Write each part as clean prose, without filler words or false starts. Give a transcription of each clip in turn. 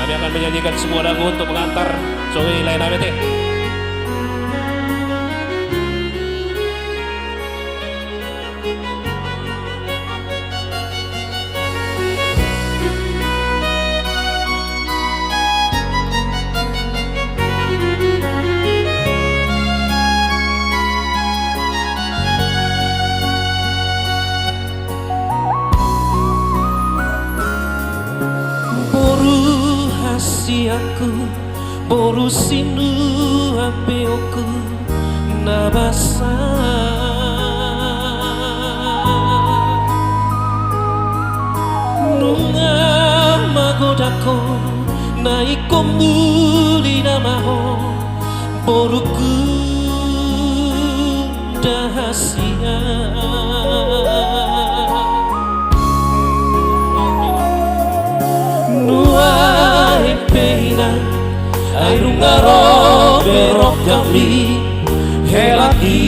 Kami akan menyanyikan sebuah lagu untuk mengantar Zoe Laina Bete. Aku boru sinu apeoku nabasa nunga magodako naiko muli namaho boruku dahasia Airungaro berok kami helaki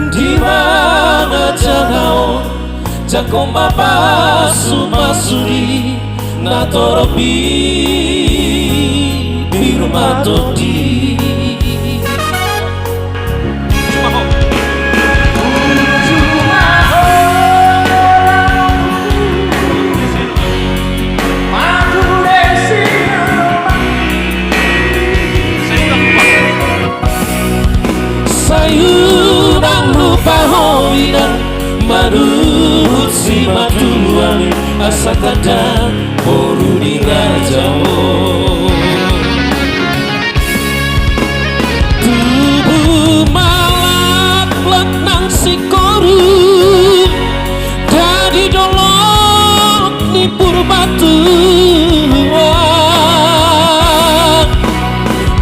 di mana janao jakom bapa sumasuri natorobi biru matodi Manut si matuan asa kadang boru di ngajao tubuh malak lenang si koru jadi dolok nipur batu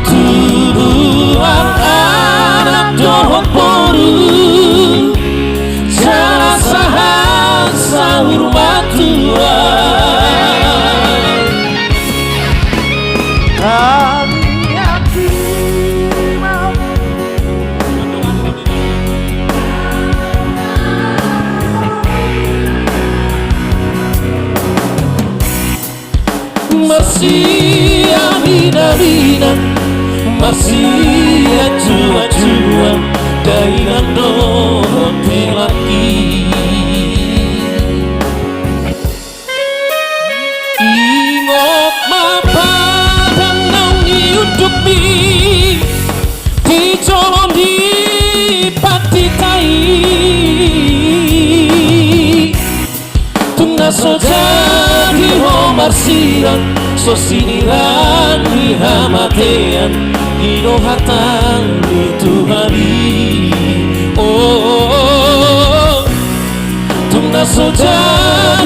tubuh anak dohok boru hormat Tuhan kami yakin masih amina-amina masih ajua-jua dainan dohot laki di colong di pati tai tungga soja di homar siran sosiniran di hamatean di dohatan di Tuhari oh tungga soja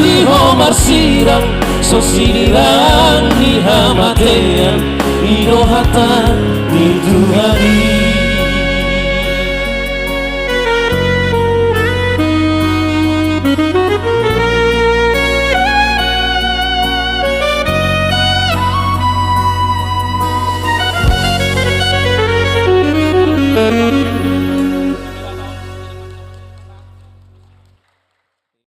di homar siran sosiniran di hamatean Irohatan di Tuhari